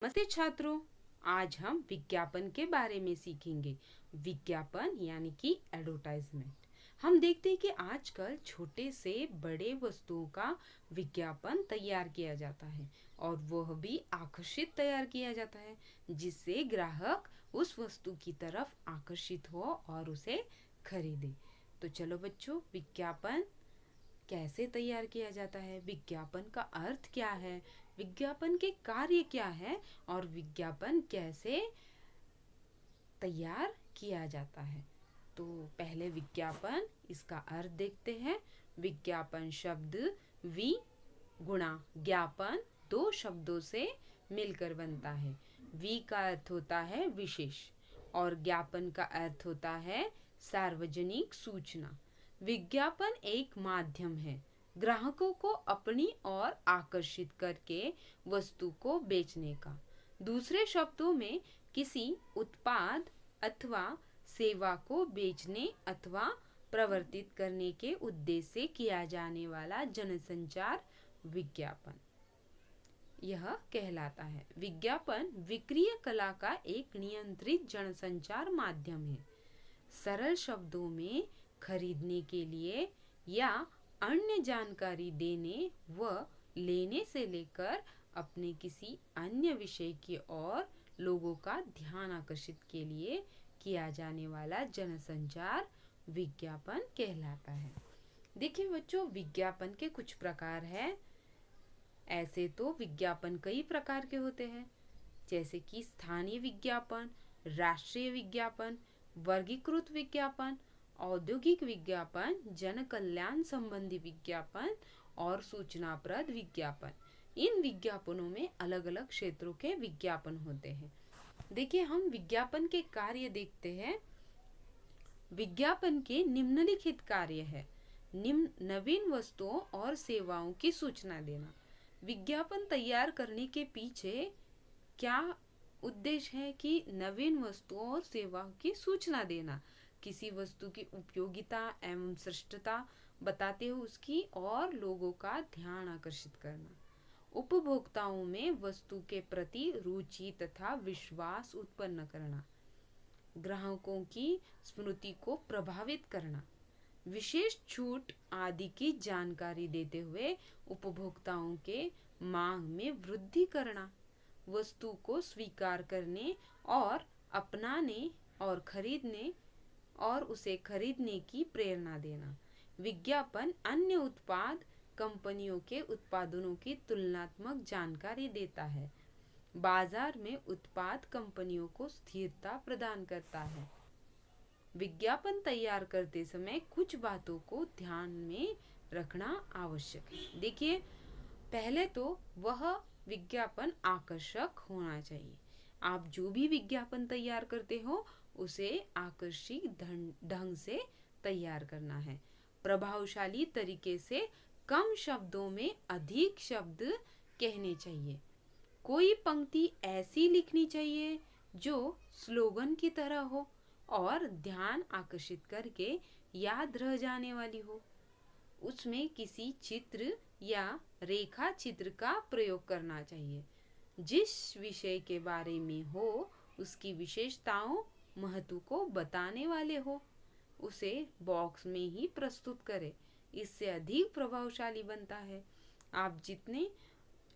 नमस्ते छात्रों। आज हम विज्ञापन के बारे में सीखेंगे। विज्ञापन यानी कि एडवर्टाइजमेंट। हम देखते हैं कि आजकल छोटे से बड़े वस्तुओं का विज्ञापन तैयार किया जाता है और वह भी आकर्षित तैयार किया जाता है, जिससे ग्राहक उस वस्तु की तरफ आकर्षित हो और उसे खरीदे। तो चलो बच्चों, विज्ञापन कैसे तैयार किया जाता है, विज्ञापन का अर्थ क्या है, विज्ञापन के कार्य क्या है और विज्ञापन कैसे तैयार किया जाता है। तो पहले विज्ञापन, इसका अर्थ देखते हैं। विज्ञापन शब्द वि गुणा ज्ञापन दो शब्दों से मिलकर बनता है। वि का अर्थ होता है विशेष और ज्ञापन का अर्थ होता है सार्वजनिक सूचना। विज्ञापन एक माध्यम है ग्राहकों को अपनी ओर आकर्षित करके वस्तु को बेचने का। दूसरे शब्दों में किसी उत्पाद अथवा सेवा को बेचने अथवा प्रवर्तित करने के उद्देश्य से किया जाने वाला जनसंचार विज्ञापन यह कहलाता है। विज्ञापन विक्रीय कला का एक नियंत्रित जनसंचार माध्यम है। सरल शब्दों में खरीदने के लिए या अन्य जानकारी देने व लेने से लेकर अपने किसी अन्य विषय की ओर लोगों का ध्यान आकर्षित के लिए किया जाने वाला जनसंचार विज्ञापन कहलाता है। देखिए बच्चों, विज्ञापन के कुछ प्रकार हैं। ऐसे तो विज्ञापन कई प्रकार के होते हैं, जैसे कि स्थानीय विज्ञापन, राष्ट्रीय विज्ञापन, वर्गीकृत विज्ञापन, औद्योगिक विज्ञापन, जन कल्याण संबंधी विज्ञापन और सूचनाप्रद विज्ञापन। इन विज्ञापनों में अलग अलग क्षेत्रों के विज्ञापन होते हैं। देखिए, हम विज्ञापन के कार्य देखते हैं। विज्ञापन के निम्नलिखित कार्य है। नवीन वस्तुओं और सेवाओं की सूचना देना। विज्ञापन तैयार करने के पीछे क्या उद्देश्य है कि नवीन वस्तुओं और सेवाओं की सूचना देना, किसी वस्तु की उपयोगिता एवं श्रेष्ठता बताते हुए उसकी और लोगों का ध्यान आकर्षित करना। उपभोक्ताओं में वस्तु के प्रति रुचि तथा विश्वास उत्पन्न करना। ग्राहकों की स्मृति को प्रभावित करना। विशेष छूट आदि की जानकारी देते हुए उपभोक्ताओं के मांग में वृद्धि करना। वस्तु को स्वीकार करने और अपनाने और खरीदने और उसे खरीदने की प्रेरणा देना। विज्ञापन अन्य उत्पाद कंपनियों के उत्पादों की तुलनात्मक जानकारी देता है। बाजार में उत्पाद कंपनियों को स्थिरता प्रदान करता है। विज्ञापन तैयार करते समय कुछ बातों को ध्यान में रखना आवश्यक है। देखिए, पहले तो वह विज्ञापन आकर्षक होना चाहिए। आप जो भी विज्ञापन तैयार करते हो उसे आकर्षक ढंग से तैयार करना है। प्रभावशाली तरीके से कम शब्दों में अधिक शब्द कहने चाहिए। कोई पंक्ति ऐसी लिखनी चाहिए जो स्लोगन की तरह हो और ध्यान आकर्षित करके याद रह जाने वाली हो। उसमें किसी चित्र या रेखा चित्र का प्रयोग करना चाहिए। जिस विषय के बारे में हो उसकी विशेषताओं महत्व को बताने वाले हो। उसे बॉक्स में ही प्रस्तुत करें, इससे अधिक प्रभावशाली बनता है।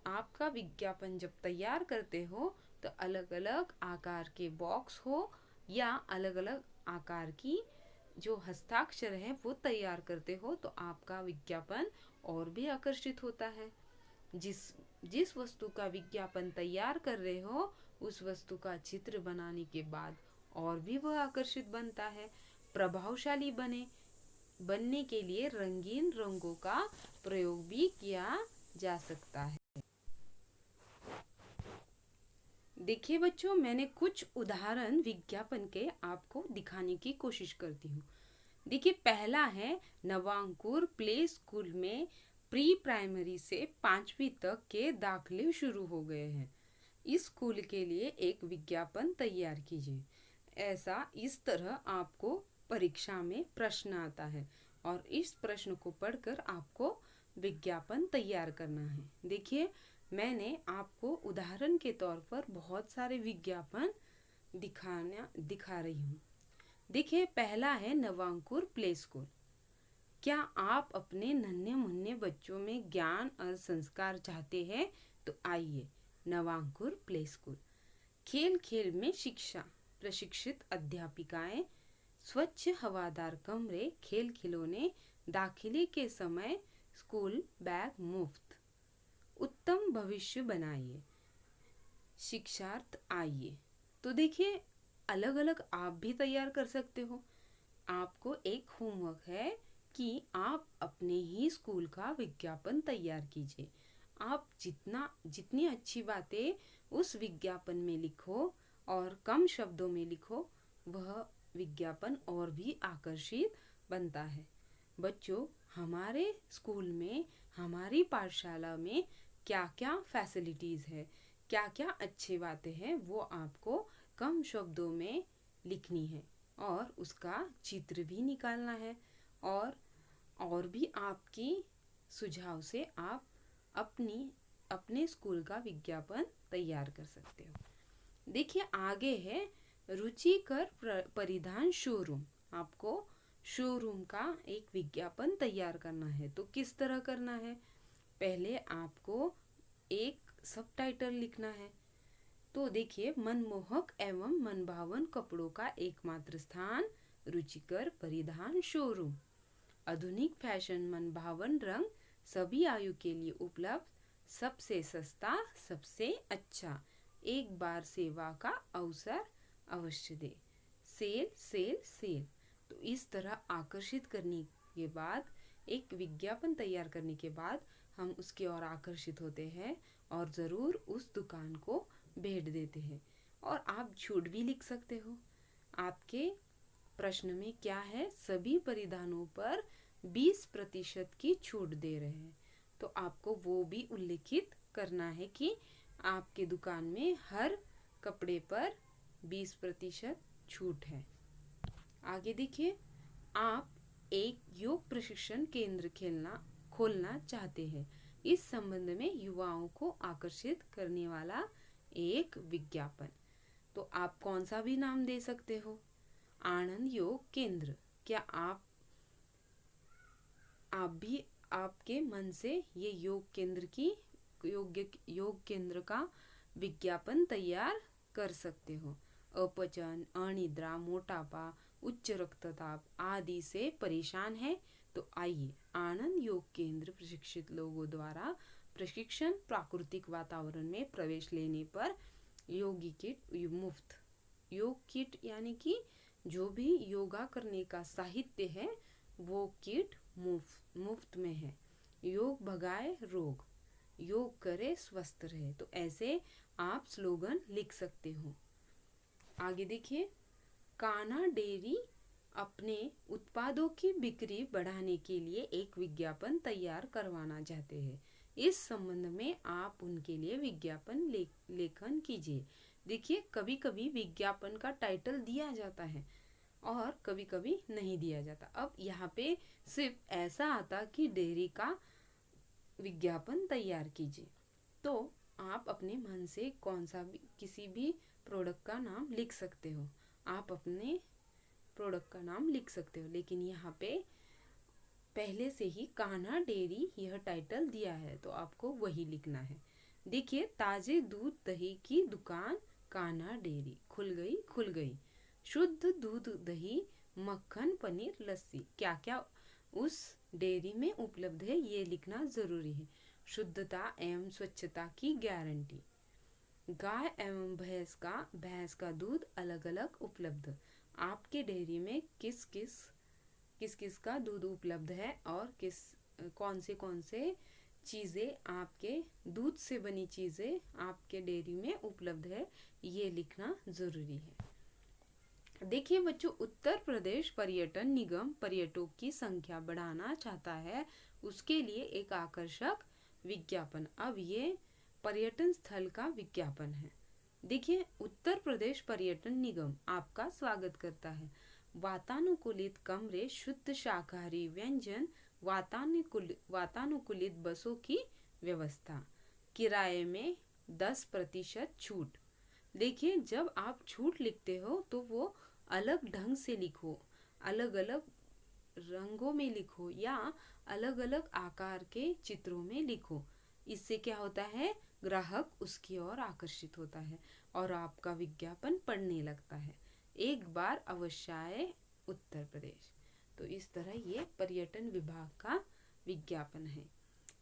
आपका विज्ञापन जब तैयार करते हो तो अलग अलग आकार के बॉक्स हो या अलग अलग आकार की जो हस्ताक्षर है वो तैयार करते हो तो आपका विज्ञापन और भी आकर्षित होता है। जिस वस्तु का विज्ञापन तैयार कर रहे हो उस वस्तु का चित्र बनाने के बाद और भी वह आकर्षित बनता है। प्रभावशाली बनने के लिए रंगीन रंगों का प्रयोग भी किया जा सकता है। देखिए बच्चों, मैंने कुछ उदाहरण विज्ञापन के आपको दिखाने की कोशिश करती हूँ। देखिए, पहला है नवांकुर प्ले स्कूल में प्री प्राइमरी से 5वीं तक के दाखिले शुरू हो गए हैं। इस स्कूल के लिए एक विज्ञापन तैयार कीजिए। इस तरह आपको परीक्षा में प्रश्न आता है और इस प्रश्न को पढ़कर आपको विज्ञापन तैयार करना है। देखिए, मैंने आपको उदाहरण के तौर पर बहुत सारे विज्ञापन दिखा रही हूँ। देखिए, पहला है नवांकुर प्ले स्कूल। क्या आप अपने नन्हे मुन्ने बच्चों में ज्ञान और संस्कार चाहते हैं? तो आइए, नवांकुर प्ले स्कूल। खेल खेल में शिक्षा, प्रशिक्षित अध्यापिकाएं, स्वच्छ हवादार कमरे, खेल खिलौने, दाखिले के समय स्कूल बैग मुफ्त। उत्तम भविष्य बनाइए, शिक्षार्थ आइए। तो देखिए, अलग अलग आप भी तैयार कर सकते हो। आपको एक होमवर्क है कि आप अपने ही स्कूल का विज्ञापन तैयार कीजिए। आप जितनी अच्छी बातें उस विज्ञापन में लिखो और कम शब्दों में लिखो, वह विज्ञापन और भी आकर्षित बनता है। बच्चों, हमारे स्कूल में, हमारी पाठशाला में क्या क्या फैसिलिटीज़ है, क्या क्या अच्छी बातें हैं, वो आपको कम शब्दों में लिखनी है और उसका चित्र भी निकालना है। और भी आपकी सुझाव से आप अपने स्कूल का विज्ञापन तैयार कर सकते हो। देखिए, आगे है रुचिकर परिधान शोरूम। आपको शोरूम का एक विज्ञापन तैयार करना है। तो किस तरह करना है? पहले आपको एक सबटाइटल लिखना है। तो देखिए, मनमोहक एवं मनभावन कपड़ों का एकमात्र स्थान, रुचिकर परिधान शोरूम। आधुनिक फैशन, मनभावन रंग, सभी आयु के लिए उपलब्ध, सबसे सस्ता, सबसे अच्छा, एक बार सेवा का अवसर अवश्य दे। Cell cell cell. तो इस तरह आकर्षित करने के बाद, एक विज्ञापन तैयार करने के बाद हम उसकी ओर आकर्षित होते हैं और ज़रूर उस दुकान को भेज देते हैं। और आप झूठ भी लिख सकते हो। आपके प्रश्न में क्या है? सभी परिधानों पर 20% की छूट दे रहे हैं। तो आपको वो भी उल्लेखित करना है कि आपके दुकान में हर कपड़े पर 20% छूट है। आगे देखिए, आप एक योग प्रशिक्षण केंद्र खोलना चाहते हैं। इस संबंध में युवाओं को आकर्षित करने वाला एक विज्ञापन। तो आप कौन सा भी नाम दे सकते हो। आनंद योग केंद्र। क्या आप भी आपके मन से ये योग केंद्र का विज्ञापन तैयार कर सकते हो। अपचन, अनिद्रा, मोटापा, उच्च रक्तचाप आदि से परेशान है? तो आइए, आनंद योग केंद्र प्रशिक्षित लोगों द्वारा प्रशिक्षण, प्राकृतिक वातावरण में प्रवेश लेने पर योगी किट मुफ्त। योग किट यानी कि जो भी योगा करने का साहित्य है, वो किट मुफ्त में है। योग भगाए रोग, योग करे स्वस्थ रहे। तो ऐसे आप स्लोगन लिख सकते हो। आगे देखिए, कान्हा डेयरी अपने उत्पादों की बिक्री बढ़ाने के लिए एक विज्ञापन तैयार करवाना चाहते हैं। इस संबंध में आप उनके लिए विज्ञापन लेखन कीजिए। देखिए, कभी कभी विज्ञापन का टाइटल दिया जाता है और कभी कभी नहीं दिया जाता। अब यहाँ पे सिर्फ ऐसा आता कि डेयरी का विज्ञापन तैयार कीजिए। तो आप अपने मन से किसी भी प्रोडक्ट का नाम लिख सकते हो। आप अपने प्रोडक्ट का नाम लिख सकते हो, लेकिन यहाँ पे पहले से ही कान्हा डेयरी यह टाइटल दिया है, तो आपको वही लिखना है। देखिए, ताजे दूध दही की दुकान कान्हा डेयरी खुल गई। शुद्ध दूध, दही, मक्खन, पनीर, लस्सी, क्या क्या उस डेयरी में उपलब्ध है, ये लिखना जरूरी है। शुद्धता एवं स्वच्छता की गारंटी। गाय एवं भैंस का दूध अलग अलग उपलब्ध। आपके डेयरी में किस किस का दूध उपलब्ध है और कौन से चीज़ें, आपके दूध से बनी चीज़ें आपके डेयरी में उपलब्ध है, ये लिखना ज़रूरी है। देखिए बच्चों, उत्तर प्रदेश पर्यटन निगम पर्यटकों की संख्या बढ़ाना चाहता है, उसके लिए एक आकर्षक विज्ञापन। अब ये पर्यटन स्थल का विज्ञापन है। देखिए, उत्तर प्रदेश पर्यटन निगम आपका स्वागत करता है। वातानुकूलित कमरे, शुद्ध शाकाहारी व्यंजन, वातानुकूलित बसों की व्यवस्था। किराए में 10% छूट। देखिए, जब आप छूट लिखते हो तो वो अलग ढंग से लिखो, अलग अलग रंगों में लिखो या अलग अलग आकार के चित्रों में लिखो। इससे क्या होता है, ग्राहक उसकी ओर आकर्षित होता है और आपका विज्ञापन पढ़ने लगता है। एक बार अवश्य आए उत्तर प्रदेश। तो इस तरह ये पर्यटन विभाग का विज्ञापन है।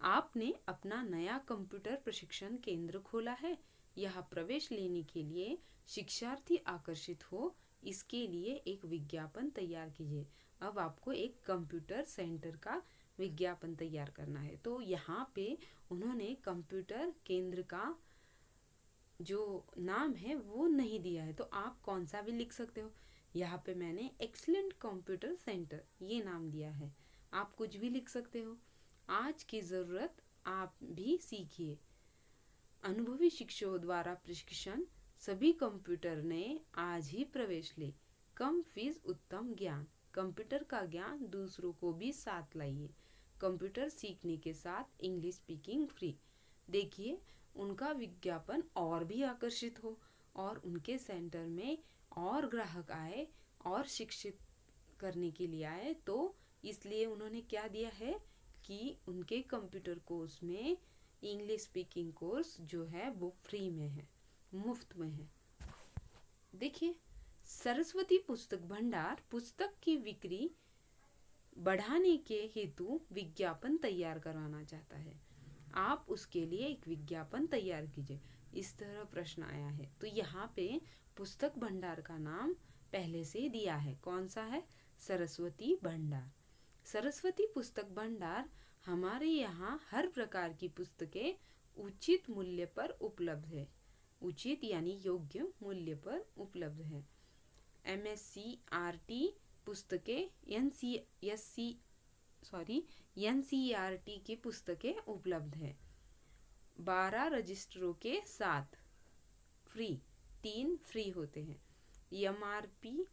आपने अपना नया कंप्यूटर प्रशिक्षण केंद्र खोला है। यहाँ प्रवेश लेने के लिए शिक्षार्थी आकर्षित हो, इसके लिए एक विज्ञापन तैयार कीजिए। अब आपको एक कंप्यूटर सेंटर का विज्ञापन तैयार करना है। तो यहाँ पे उन्होंने कंप्यूटर केंद्र का जो नाम है वो नहीं दिया है, तो आप कौन सा भी लिख सकते हो। यहाँ पे मैंने एक्सीलेंट कंप्यूटर सेंटर ये नाम दिया है, आप कुछ भी लिख सकते हो। आज की ज़रूरत आप भी सीखिए। अनुभवी शिक्षकों द्वारा प्रशिक्षण, सभी कंप्यूटर ने आज ही प्रवेश ले। कम फीस उत्तम ज्ञान, कंप्यूटर का ज्ञान दूसरों को भी साथ लाइए। कंप्यूटर सीखने के साथ इंग्लिश स्पीकिंग फ्री। देखिए, उनका विज्ञापन और भी आकर्षित हो और उनके सेंटर में और ग्राहक आए और शिक्षित करने के लिए आए, तो इसलिए उन्होंने क्या दिया है कि उनके कंप्यूटर कोर्स में इंग्लिश स्पीकिंग कोर्स जो है वो फ्री में है, मुफ्त में है। देखिए, सरस्वती पुस्तक भंडार पुस्तक की बिक्री बढ़ाने के हेतु विज्ञापन तैयार करवाना चाहता है। आप उसके लिए एक विज्ञापन तैयार कीजिए। इस तरह प्रश्न आया है। तो यहाँ पे पुस्तक भंडार का नाम पहले से ही दिया है। कौन सा है? सरस्वती भंडार। सरस्वती पुस्तक भंडार हमारे यहाँ हर प्रकार की पुस्तकें उचित मूल्य पर उपलब्ध है। उचित यानी योग्य मूल्य पर उपलब्ध है। MSCRT पुस्तकें, NCERT की पुस्तकें उपलब्ध है। 12 रजिस्टरों के साथ फ्री, 3 फ्री होते हैं। MRP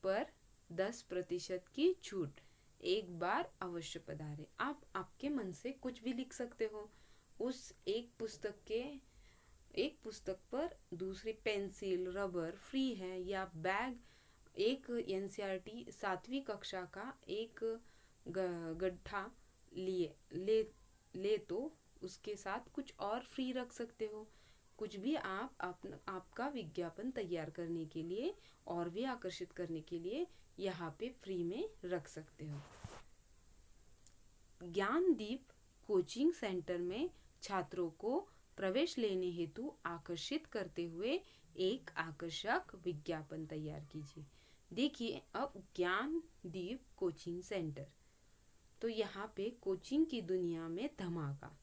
पर 10% की छूट। एक बार अवश्य पधारे। आप आपके मन से कुछ भी लिख सकते हो। उस एक पुस्तक पर दूसरी पेंसिल, रबर फ्री है, या बैग, एक NCERT 7वीं कक्षा का एक गड्ढा ले तो उसके साथ कुछ और फ्री रख सकते हो। कुछ भी आप आपका विज्ञापन तैयार करने के लिए और भी आकर्षित करने के लिए यहाँ पे फ्री में रख सकते हो। ज्ञानदीप कोचिंग सेंटर में छात्रों को प्रवेश लेने हेतु आकर्षित करते हुए एक आकर्षक विज्ञापन तैयार कीजिए। देखिए, अब ज्ञानदीप कोचिंग सेंटर, तो यहाँ पे कोचिंग की दुनिया में धमाका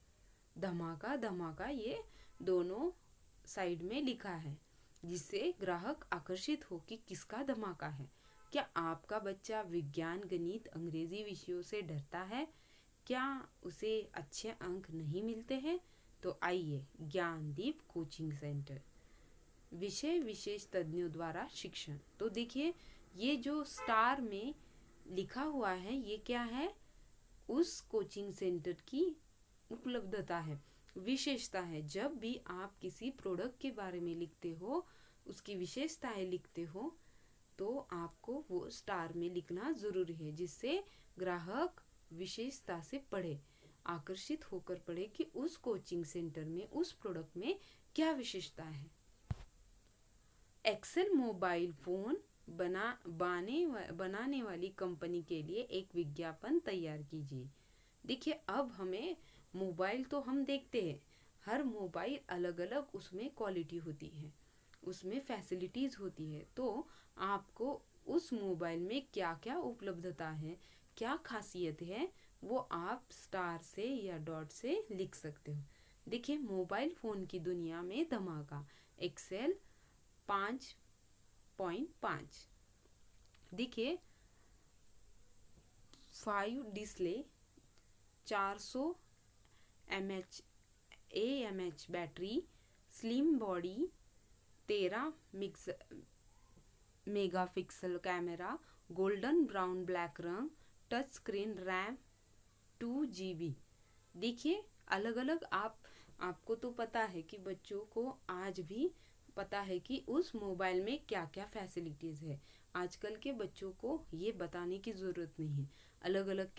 धमाका धमाका ये दोनों साइड में लिखा है, जिससे ग्राहक आकर्षित हो कि किसका धमाका है। क्या आपका बच्चा विज्ञान, गणित, अंग्रेजी विषयों से डरता है? क्या उसे अच्छे अंक नहीं मिलते हैं? तो आइए, ज्ञानदीप कोचिंग सेंटर। विषय विशेष तज्ञों द्वारा शिक्षण। तो देखिए, ये जो स्टार में लिखा हुआ है ये क्या है? उस कोचिंग सेंटर की उपलब्धता है, विशेषता है। जब भी आप किसी प्रोडक्ट के बारे में लिखते हो, उसकी विशेषताएं लिखते हो, तो आपको वो स्टार में लिखना जरूरी है, जिससे ग्राहक विशेषता से पढ़े, आकर्षित होकर पढ़े कि उस कोचिंग सेंटर में, उस प्रोडक्ट में क्या विशेषता है। एक्सेल मोबाइल फोन बनाने वाली कंपनी के लिए एक विज्ञापन तैयार कीजिए। देखिए, अब हमें मोबाइल तो हम देखते हैं, हर मोबाइल अलग अलग उसमें क्वालिटी होती है, उसमें फैसिलिटीज होती है। तो आपको उस मोबाइल में क्या क्या उपलब्धता है, क्या खासियत है, वो आप स्टार से या डॉट से लिख सकते हो। देखिए, मोबाइल फोन की दुनिया में धमाका, एक्सेल 5.5। देखिए, 5 display, 400 AMH battery, slim body, 13 megapixel camera, golden brown black रंग, टच स्क्रीन, रैम 2 GB। देखिए, अलग अलग आप आपको तो पता है कि बच्चों को आज भी पता है कि उस मोबाइल में क्या क्या फैसिलिटीज़ है। आजकल के बच्चों को ये बताने की ज़रूरत नहीं है। अलग अलग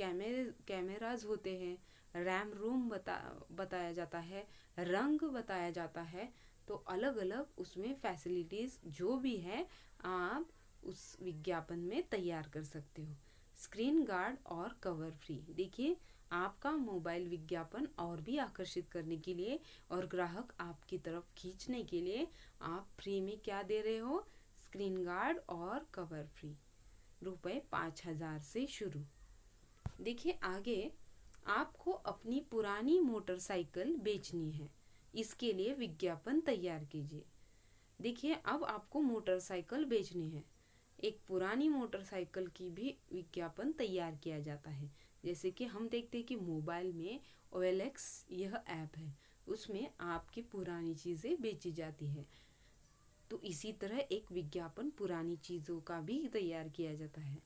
कैमराज होते हैं, रैम रोम बताया जाता है, रंग बताया जाता है। तो अलग अलग उसमें फैसिलिटीज़ जो भी है आप उस विज्ञापन में तैयार कर सकते हो। स्क्रीन गार्ड और कवर फ्री। देखिए, आपका मोबाइल विज्ञापन और भी आकर्षित करने के लिए और ग्राहक आपकी तरफ खींचने के लिए आप फ्री में क्या दे रहे हो? स्क्रीन गार्ड और कवर फ्री, ₹5000 से शुरू। देखिए आगे, आपको अपनी पुरानी मोटरसाइकिल बेचनी है, इसके लिए विज्ञापन तैयार कीजिए। देखिए, अब आपको मोटरसाइकिल बेचनी है। एक पुरानी मोटरसाइकिल की भी विज्ञापन तैयार किया जाता है। जैसे कि हम देखते हैं कि मोबाइल में OLX यह ऐप है, उसमें आपकी पुरानी चीज़ें बेची जाती है। तो इसी तरह एक विज्ञापन पुरानी चीज़ों का भी तैयार किया जाता है।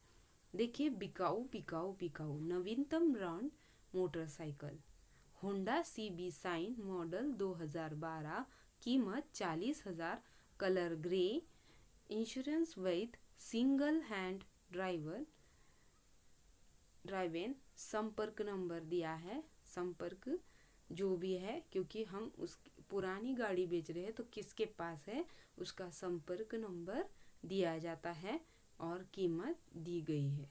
देखिए, बिकाऊ बिकाऊ बिकाऊ नवीनतम brand motorcycle Honda CB shine model 2012, कीमत 40,000, कलर ग्रे, इंश्योरेंस वैध, सिंगल हैंड ड्राइवेन, संपर्क नंबर दिया है। संपर्क जो भी है, क्योंकि हम उस पुरानी गाड़ी बेच रहे हैं तो किसके पास है उसका संपर्क नंबर दिया जाता है और कीमत दी गई है।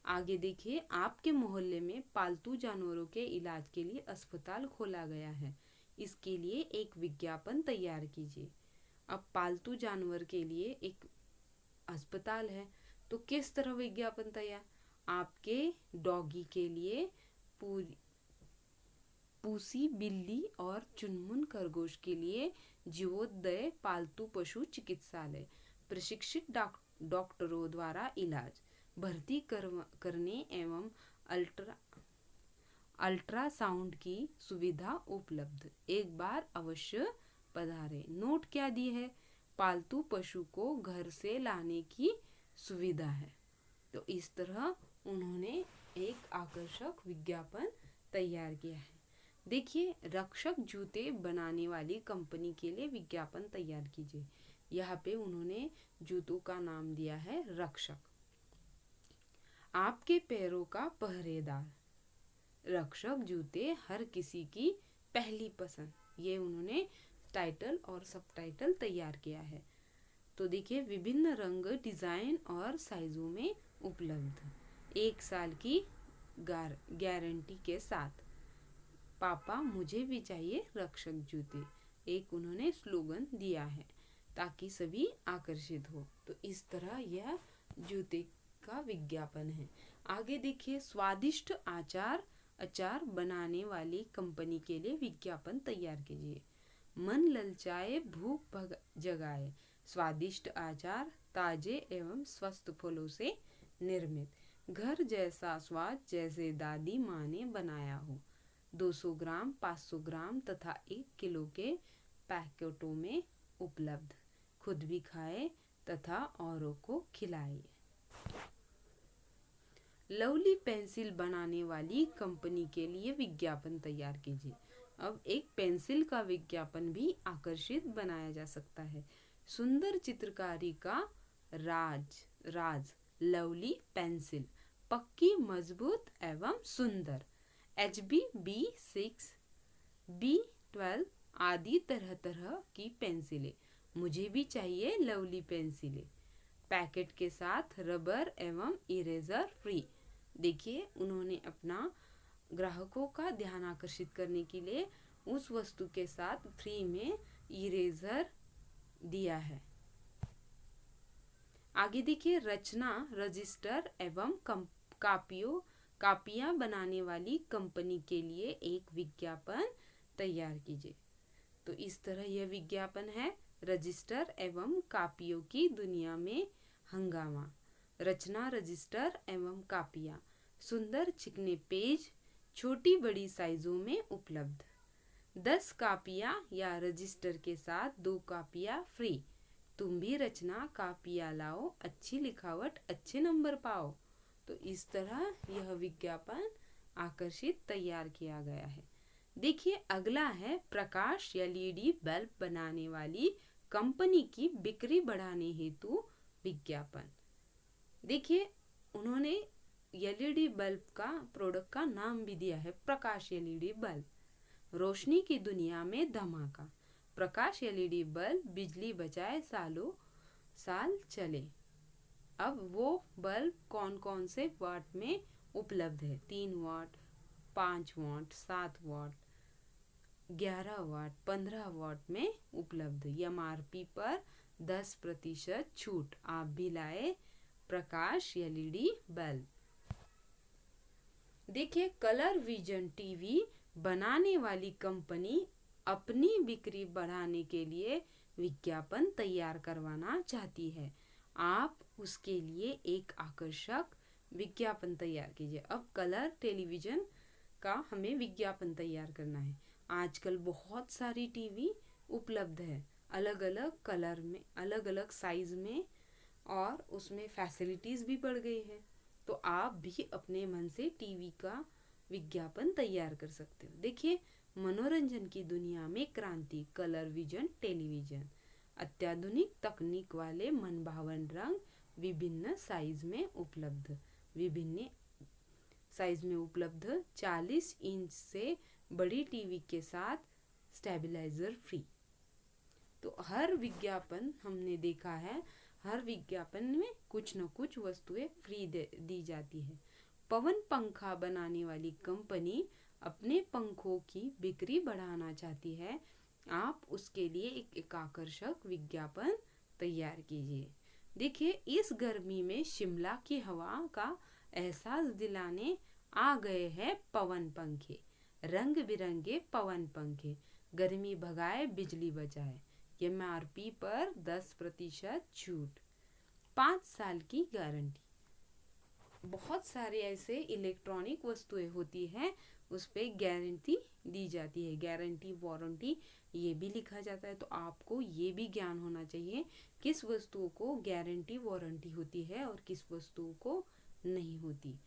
आगे देखिए, आपके मोहल्ले में पालतू जानवरों के इलाज के लिए अस्पताल खोला गया है, इसके लिए एक विज्ञापन तैयार कीजिए। अब पालतू जानवर के लिए एक अस्पताल है, तो किस तरह विज्ञापन तैयार? आपके डॉगी के लिए पूसी बिल्ली और चुनमुन खरगोश के लिए जीवोदय पालतू पशु चिकित्सालय, प्रशिक्षित डॉक्टरों द्वारा इलाज, भर्ती करने एवं अल्ट्रासाउंड की सुविधा उपलब्ध, एक बार अवश्य पधारें। नोट क्या दी है? पालतू पशु को घर से लाने की सुविधा है। तो इस तरह उन्होंने एक आकर्षक विज्ञापन तैयार किया है। देखिए, रक्षक जूते बनाने वाली कंपनी के लिए विज्ञापन तैयार कीजिए। यहाँ पे उन्होंने जूतों का नाम दिया है रक्षक। आपके पैरों का पहरेदार, रक्षक जूते हर किसी की पहली पसंद, ये उन्होंने टाइटल और सब टाइटल तैयार किया है। तो देखिए, विभिन्न रंग, डिजाइन और साइजों में उपलब्ध, 1 साल की गारंटी के साथ। पापा मुझे भी चाहिए रक्षक जूते, एक उन्होंने स्लोगन दिया है ताकि सभी आकर्षित हो। तो इस तरह यह जूते का विज्ञापन है। आगे देखिए, स्वादिष्ट अचार बनाने वाली कंपनी के लिए विज्ञापन तैयार कीजिए। मन ललचाए भूख जगाए, स्वादिष्ट अचार ताजे एवं स्वस्थ फलों से निर्मित, घर जैसा स्वाद जैसे दादी माँ ने बनाया हो। 200 ग्राम, 500 ग्राम तथा 1 किलो के पैकेटों में उपलब्ध, खुद भी खाए तथा औरों को खिलाए। लवली पेंसिल बनाने वाली कंपनी के लिए विज्ञापन तैयार कीजिए। अब एक पेंसिल का विज्ञापन भी आकर्षित बनाया जा सकता है। सुंदर चित्रकारी का राज लवली पेंसिल, पक्की, मजबूत एवं सुंदर। HB B6, B12 आदि तरह तरह की पेंसिलें, मुझे भी चाहिए लवली पेंसिलें। पैकेट के साथ रबर एवं इरेजर फ्री। देखिए, उन्होंने अपना ग्राहकों का ध्यान आकर्षित करने के लिए उस वस्तु के साथ फ्री में इरेजर दिया है। आगे देखिए, रचना रजिस्टर एवं कापियां बनाने वाली कंपनी के लिए एक विज्ञापन तैयार कीजिए। तो इस तरह यह विज्ञापन है। रजिस्टर एवं कापियों की दुनिया में हंगामा, रचना रजिस्टर एवं कापियां, सुंदर चिकने पेज, छोटी बड़ी साइजों में उपलब्ध। 10 कापियां या रजिस्टर के साथ 2 कापियां फ्री। तुम भी रचना कापियां लाओ, अच्छी लिखावट अच्छे नंबर पाओ। तो इस तरह यह विज्ञापन आकर्षित तैयार किया गया है। देखिए अगला है प्रकाश एलईडी बल्ब बनाने वाली कंपनी की बिक्री बढ़ाने हेतु विज्ञापन। देखिए उन्होंने एलईडी बल्ब का प्रोडक्ट का नाम भी दिया है प्रकाश एलईडी बल्ब। रोशनी की दुनिया में धमाका, प्रकाश एलईडी बल्ब बिजली बचाए सालों साल चले। अब वो बल्ब कौन कौन से वाट में उपलब्ध है? 3 वाट, 5 वाट, 7 वाट, 11 वाट, 15 वाट में उपलब्ध। एमआरपी पर 10% छूट। आप भी लाए प्रकाश एलईडी बल्ब। देखिए कलर विजन टीवी बनाने वाली कंपनी अपनी बिक्री बढ़ाने के लिए विज्ञापन तैयार करवाना चाहती है। आप उसके लिए एक आकर्षक विज्ञापन तैयार कीजिए। अब कलर टेलीविजन का हमें विज्ञापन तैयार करना है। आजकल बहुत सारी टीवी उपलब्ध है, अलग अलग कलर में, अलग अलग साइज में, और उसमें फैसिलिटीज भी बढ़ गई है। तो आप भी अपने मन से टीवी का विज्ञापन तैयार कर सकते हो। देखिए मनोरंजन की दुनिया में क्रांति, कलर विजन टेलीविजन। अत्याधुनिक तकनीक वाले मनभावन रंग विभिन्न साइज में उपलब्ध। 40 इंच से बड़ी टीवी के साथ स्टेबलाइजर फ्री। तो हर विज्ञापन हमने देखा है, हर विज्ञापन में कुछ न कुछ वस्तुएं फ्री दी जाती है। पवन पंखा बनाने वाली कंपनी अपने पंखों की बिक्री बढ़ाना चाहती है। आप उसके लिए एक आकर्षक विज्ञापन तैयार कीजिए। देखिए इस गर्मी में शिमला की हवा का एहसास दिलाने आ गए हैं पवन पंखे। रंग बिरंगे पवन पंखे गर्मी भगाए बिजली बचाए। एमआरपी पर 10% छूट, 5 साल की गारंटी। बहुत सारे ऐसे इलेक्ट्रॉनिक वस्तुएं होती हैं, उस पे गारंटी दी जाती है, गारंटी वारंटी ये भी लिखा जाता है। तो आपको ये भी ज्ञान होना चाहिए किस वस्तुओं को गारंटी वारंटी होती है और किस वस्तुओं को नहीं होती।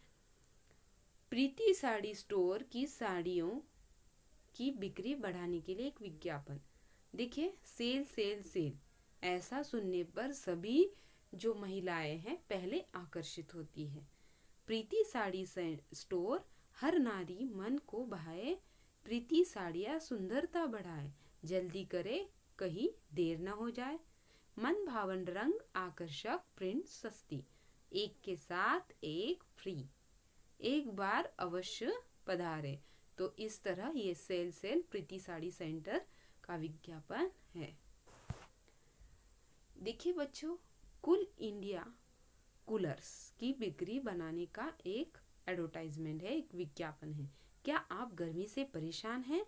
प्रीति साड़ी स्टोर की साड़ियों की बिक्री बढ़ाने के लिए एक विज्ञापन। देखिए सेल सेल सेल, ऐसा सुनने पर सभी जो महिलाएं हैं पहले आकर्षित होती है। प्रीति साड़ी स्टोर, हर नारी मन को भाए, प्रीति साड़ियाँ सुंदरता बढ़ाए। जल्दी करे कहीं देर न हो जाए। मन भावन रंग, आकर्षक प्रिंट, सस्ती, एक के साथ एक फ्री, एक बार अवश्य पधारे। तो इस तरह ये सेल प्रीति साड़ी सेंटर का विज्ञापन है। देखिए बच्चों, कुल इंडिया कूलर्स की बिक्री बनाने का एक एडवर्टाइजमेंट है, एक विज्ञापन है। क्या आप गर्मी से परेशान हैं?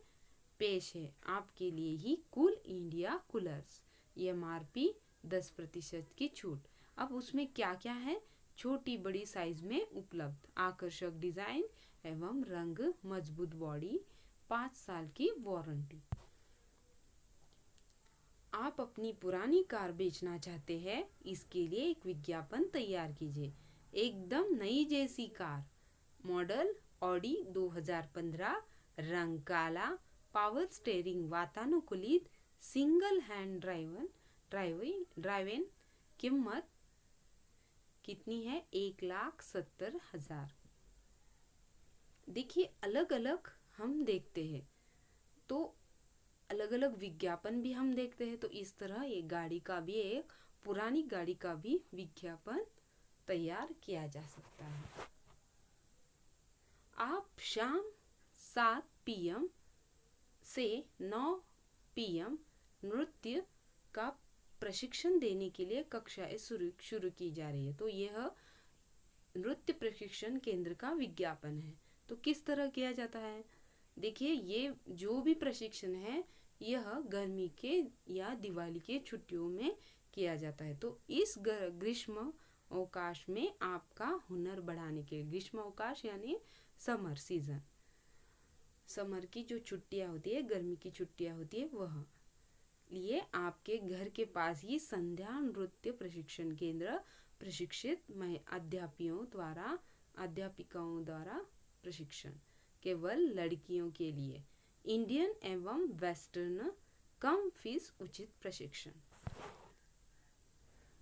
पेश है आपके लिए ही कुल इंडिया कूलर्स। एमआरपी 10% की छूट। अब उसमें क्या क्या है? छोटी बड़ी साइज में उपलब्ध, आकर्षक डिजाइन एवं रंग, मजबूत बॉडी, 5 साल की वारंटी। आप अपनी पुरानी कार बेचना चाहते हैं, इसके लिए एक विज्ञापन तैयार कीजिए। एकदम नई जैसी कार, मॉडल ऑडी 2015, रंग काला, पावर स्टीयरिंग वातानुकूलित, सिंगल हैंड ड्राइवन, कीमत कितनी है? 1,70,000। देखिए अलग अलग हम देखते हैं, तो अलग अलग विज्ञापन भी हम देखते हैं। तो इस तरह ये गाड़ी का भी, एक पुरानी गाड़ी का भी विज्ञापन तैयार किया जा सकता है। आप शाम 7 PM से 9 PM नृत्य का प्रशिक्षण देने के लिए कक्षाएं शुरू की जा रही है। तो यह नृत्य प्रशिक्षण केंद्र का विज्ञापन है। तो किस तरह किया जाता है? देखिए ये जो भी प्रशिक्षण है यह गर्मी के या दिवाली के छुट्टियों में किया जाता है। तो इस ग्रीष्म अवकाश में आपका हुनर बढ़ाने के लिए, ग्रीष्म अवकाश यानी समर सीजन, समर की जो छुट्टियां होती है, गर्मी की छुट्टियां होती है, वह लिए आपके घर के पास ही संध्या नृत्य प्रशिक्षण केंद्र प्रशिक्षित अध्यापिकाओं द्वारा प्रशिक्षण केवल लड़कियों के लिए। इंडियन एवं वेस्टर्न कम फीस उचित प्रशिक्षण।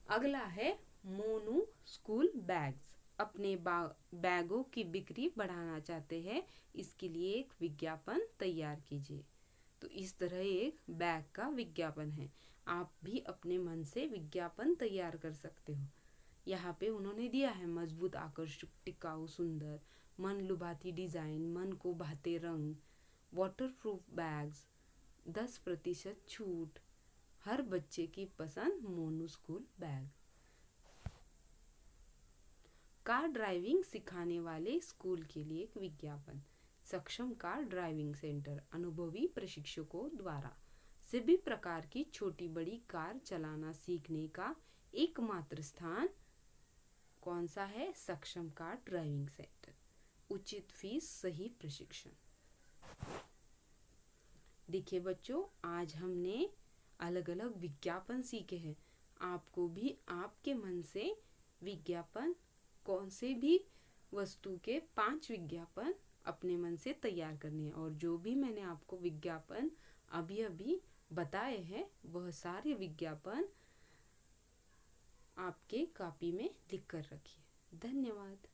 अगला है मोनू स्कूल बैग्स। अपने बैगों की बिक्री बढ़ाना चाहते हैं, इसके लिए एक विज्ञापन तैयार कीजिए। तो इस तरह एक बैग का विज्ञापन है। आप भी अपने मन से विज्ञापन तैयार कर सकते हो। यहाँ पे उन्होंने दिया है मजबूत, आकर्षक, टिकाऊ, सुंदर, मन लुभाती डिजाइन, मन को भाते रंग, वाटरप्रूफ बैग्स, 10% छूट, हर बच्चे की पसंद, Monu school bag. Car driving सिखाने वाले स्कूल के लिए एक विज्ञापन। सक्षम कार ड्राइविंग सेंटर अनुभवी प्रशिक्षकों द्वारा सभी प्रकार की छोटी बड़ी कार चलाना सीखने का एकमात्र स्थान कौन सा है? सक्षम कार ड्राइविंग सेंटर। उचित फीस, सही प्रशिक्षण। देखिए बच्चों, आज हमने अलग अलग विज्ञापन सीखे हैं। आपको भी आपके मन से विज्ञापन, कौन से भी वस्तु के 5 विज्ञापन अपने मन से तैयार करने हैं, और जो भी मैंने आपको विज्ञापन अभी अभी बताए हैं वह सारे विज्ञापन आपके कॉपी में लिख कर रखिए। धन्यवाद।